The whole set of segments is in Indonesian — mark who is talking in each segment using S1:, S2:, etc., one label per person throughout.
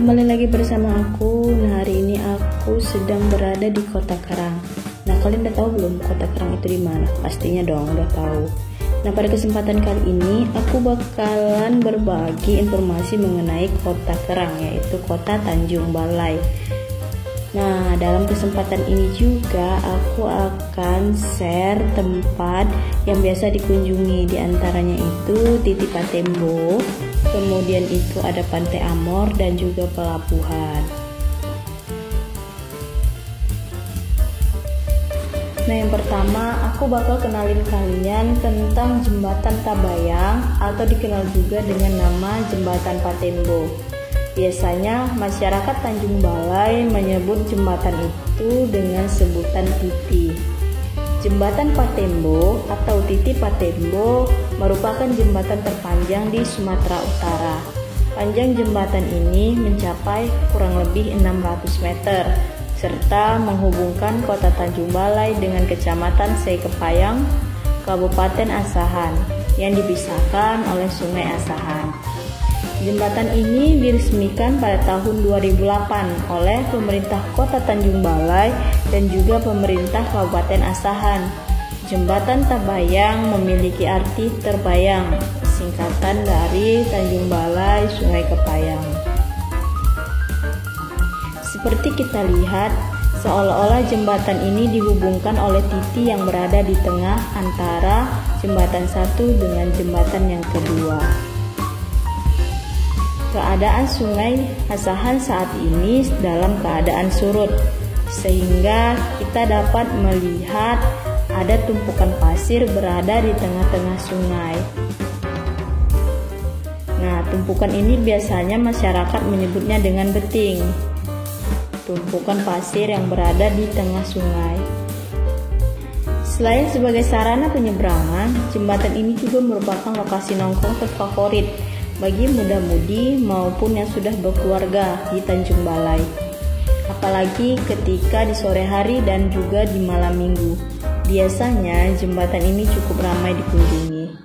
S1: kembali lagi bersama aku. Nah, hari ini aku sedang berada di Kota Kerang. Nah, kalian udah tahu belum Kota Kerang itu di mana? Pastinya dong udah tahu. Nah, pada kesempatan kali ini aku bakalan berbagi informasi mengenai Kota Kerang, yaitu Kota Tanjung Balai. Nah, dalam kesempatan ini juga aku akan share tempat yang biasa dikunjungi. Di antaranya itu Titi Patembo, kemudian itu ada Pantai Amor dan juga pelabuhan. Nah, yang pertama aku bakal kenalin kalian tentang Jembatan Tabayang atau dikenal juga dengan nama Jembatan Patembo. Biasanya masyarakat Tanjung Balai menyebut jembatan itu dengan sebutan Titi. Jembatan Patembo atau Titi Patembo merupakan jembatan terpanjang di Sumatera Utara. Panjang jembatan ini mencapai kurang lebih 600 meter serta menghubungkan Kota Tanjung Balai dengan Kecamatan Seikepayang, Kabupaten Asahan yang dipisahkan oleh Sungai Asahan. Jembatan ini diresmikan pada tahun 2008 oleh pemerintah Kota Tanjung Balai dan juga pemerintah Kabupaten Asahan. Jembatan Tabayang memiliki arti terbayang, singkatan dari Tanjung Balai Sungai Kepayang. Seperti kita lihat, seolah-olah jembatan ini dihubungkan oleh titik yang berada di tengah antara jembatan satu dengan jembatan yang kedua. Keadaan Sungai Asahan saat ini dalam keadaan surut, sehingga kita dapat melihat ada tumpukan pasir berada di tengah-tengah sungai. Nah, tumpukan ini biasanya masyarakat menyebutnya dengan beting. Tumpukan pasir yang berada di tengah sungai. Selain sebagai sarana penyeberangan, jembatan ini juga merupakan lokasi nongkrong terfavorit bagi muda-mudi maupun yang sudah berkeluarga di Tanjung Balai. Apalagi ketika di sore hari dan juga di malam minggu. Biasanya jembatan ini cukup ramai dikunjungi.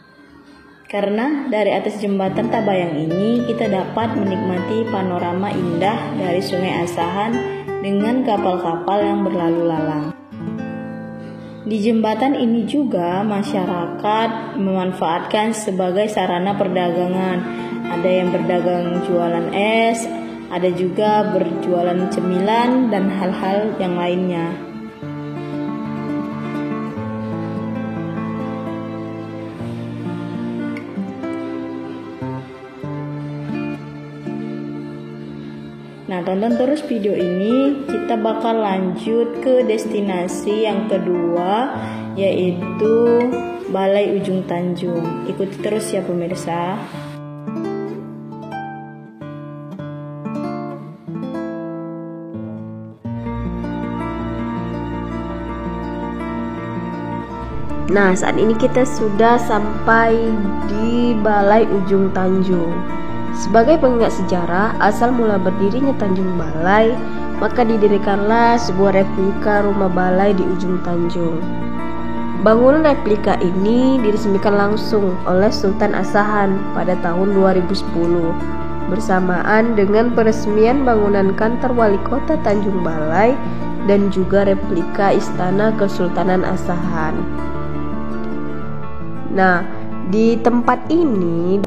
S1: Karena dari atas jembatan Tabayang ini kita dapat menikmati panorama indah dari Sungai Asahan dengan kapal-kapal yang berlalu lalang. Di jembatan ini juga masyarakat memanfaatkan sebagai sarana perdagangan. Ada yang berdagang jualan es, ada juga berjualan cemilan dan hal-hal yang lainnya. Nah, tonton terus video ini, kita bakal lanjut ke destinasi yang kedua, yaitu Balai Ujung Tanjung. Ikuti terus ya pemirsa. Nah, saat ini kita sudah sampai di Balai Ujung Tanjung. Sebagai pengingat sejarah, asal mula berdirinya Tanjung Balai, maka didirikanlah sebuah replika rumah balai di Ujung Tanjung. Bangunan replika ini diresmikan langsung oleh Sultan Asahan pada tahun 2010, bersamaan dengan peresmian bangunan kantor wali kota Tanjung Balai dan juga replika Istana Kesultanan Asahan. Nah, di tempat ini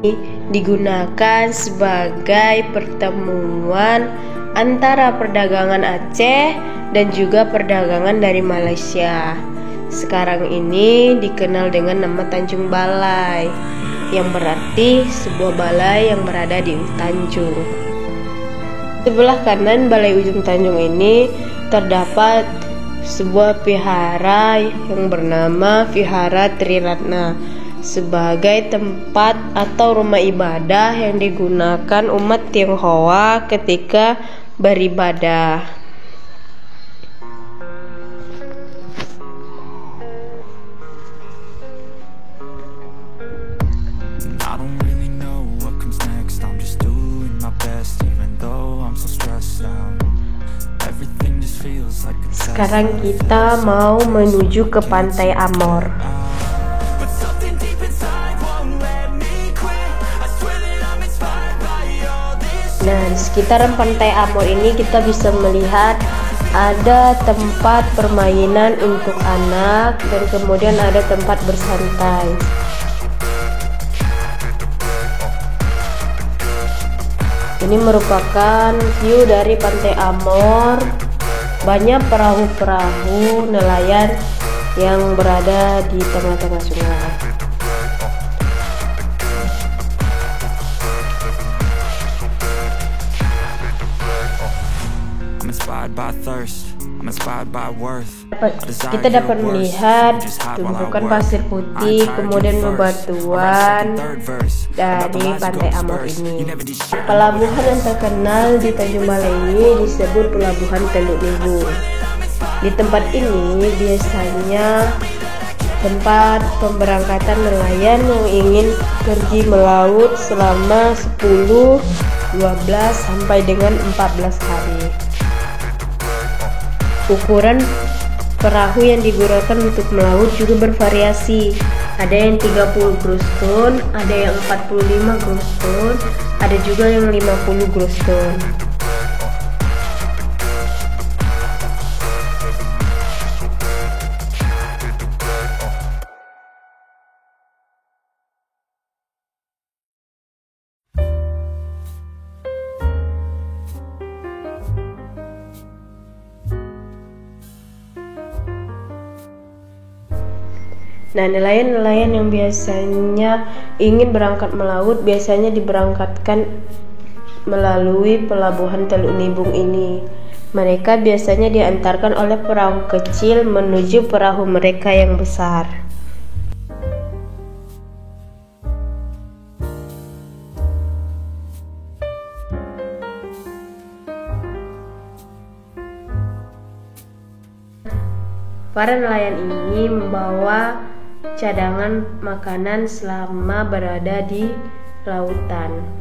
S1: digunakan sebagai pertemuan antara perdagangan Aceh dan juga perdagangan dari Malaysia. Sekarang ini dikenal dengan nama Tanjung Balai, yang berarti sebuah balai yang berada di Tanjung. Sebelah kanan Balai Ujung Tanjung ini terdapat sebuah vihara yang bernama Vihara Triratna, sebagai tempat atau rumah ibadah yang digunakan umat Tionghoa ketika beribadah. Sekarang kita mau menuju ke Pantai Amor.
S2: Nah, di sekitaran Pantai Amor ini kita bisa melihat ada tempat permainan untuk anak dan kemudian ada tempat bersantai. Ini merupakan view dari Pantai Amor. Banyak perahu-perahu nelayan yang berada di tengah-tengah sungai. Kita dapat melihat tumpukan pasir putih, kemudian bebatuan dari Pantai Amor ini. Pelabuhan yang terkenal di Tanjung Balai ini disebut Pelabuhan Teluk Nibung. Di tempat ini biasanya tempat pemberangkatan nelayan yang ingin pergi melaut selama 10, 12 sampai dengan 14 hari. Ukuran perahu yang digunakan untuk melaut juga bervariasi. Ada yang 30 gross ton, ada yang 45 gross ton, ada juga yang 50 gross ton. Nah, nelayan-nelayan yang biasanya ingin berangkat melaut biasanya diberangkatkan melalui Pelabuhan Teluk Nibung ini. Mereka biasanya diantarkan oleh perahu kecil menuju perahu mereka yang besar. Para nelayan ini membawa cadangan makanan selama berada di lautan.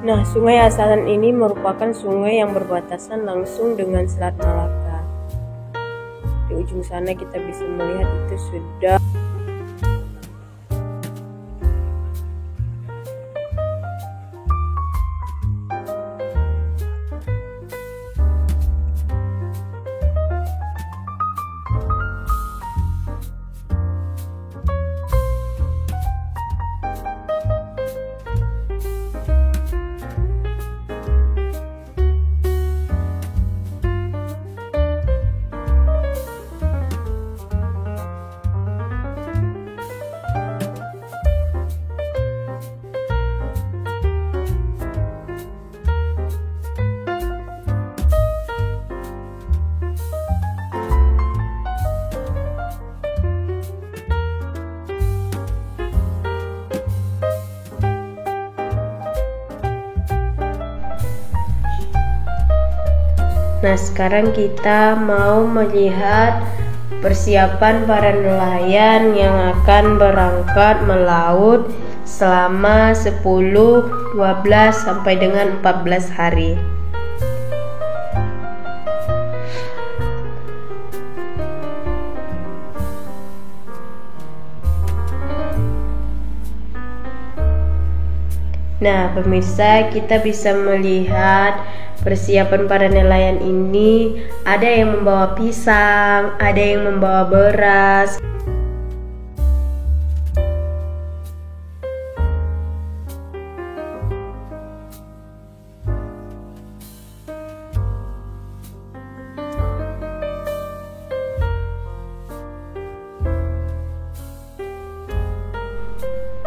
S2: Nah, Sungai Asahan ini merupakan sungai yang berbatasan langsung dengan Selat Malaka. Di ujung sana kita bisa melihat itu sudah Nah, sekarang kita mau melihat persiapan para nelayan yang akan berangkat melaut selama 10, 12 sampai dengan 14 hari. Nah, pemirsa, kita bisa melihat persiapan para nelayan ini. Ada yang membawa pisang, ada yang membawa beras.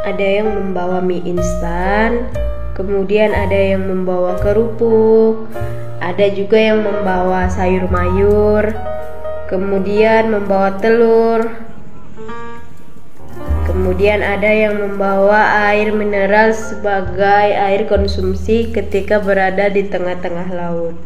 S2: ada yang membawa mie instan, kemudian ada yang membawa kerupuk, ada juga yang membawa sayur mayur, kemudian membawa telur, kemudian ada yang membawa air mineral sebagai air konsumsi ketika berada di tengah-tengah laut.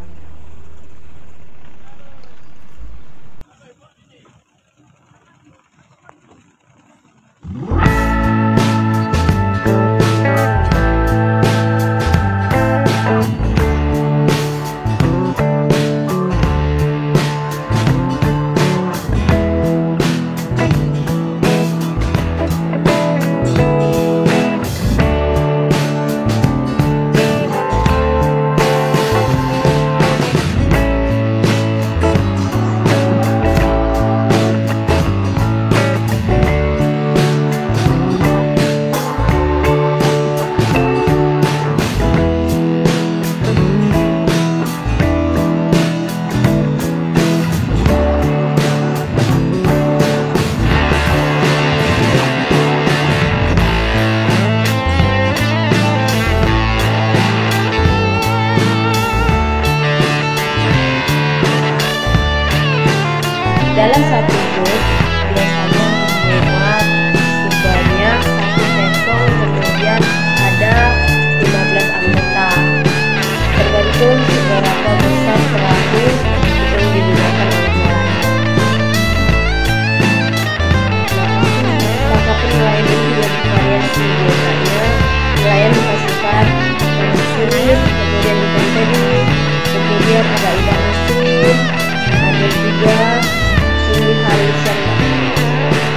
S2: Dalam satu bus biasanya memuat sebanyak 1 peson, kemudian ada 15 anggota, tergantung seberapa besar perahu yang digunakan oleh nelayan. Tangkapan nelayan ini juga bervariasi, biasanya nelayan menghasilkan mesin, kemudian ikan teri, kemudian ada ikan asin, ada juga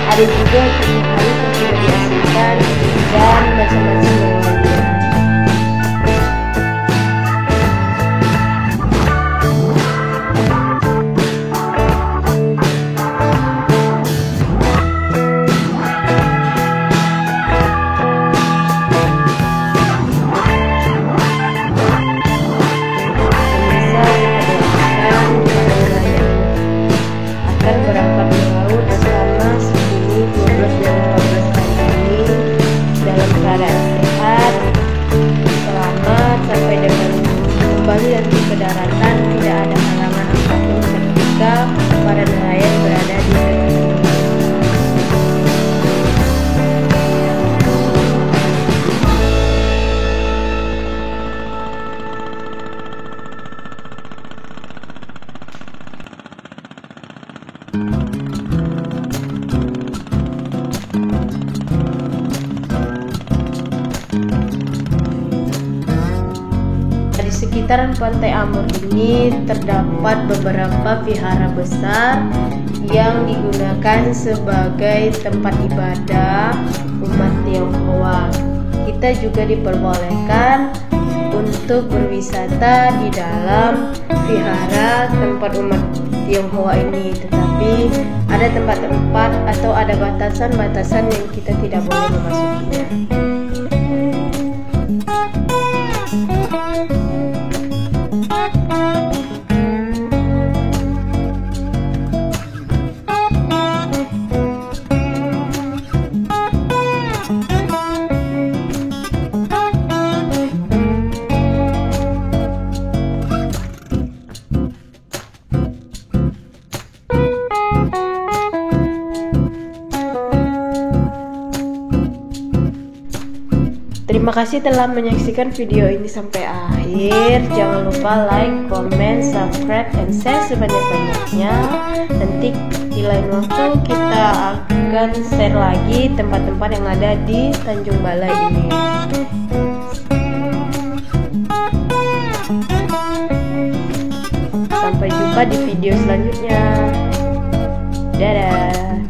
S2: ada juga cumi halus yang sudah diasinkan dan macam-macam yang lainnya. Ke daratan tidak ada halangan apapun ketika para nelayan berada di tengah. Di sekitaran Pantai Amur ini terdapat beberapa vihara besar yang digunakan sebagai tempat ibadah umat Tionghoa. Kita juga diperbolehkan untuk berwisata di dalam vihara tempat umat Tionghoa ini, tetapi ada tempat-tempat atau ada batasan-batasan yang kita tidak boleh memasukinya. Terima kasih telah menyaksikan video ini sampai akhir. Jangan lupa like, comment, subscribe, dan share sebanyak-banyaknya. Nanti di lain waktu kita akan share lagi tempat-tempat yang ada di Tanjung Balai ini. Sampai jumpa di video selanjutnya. Dadah.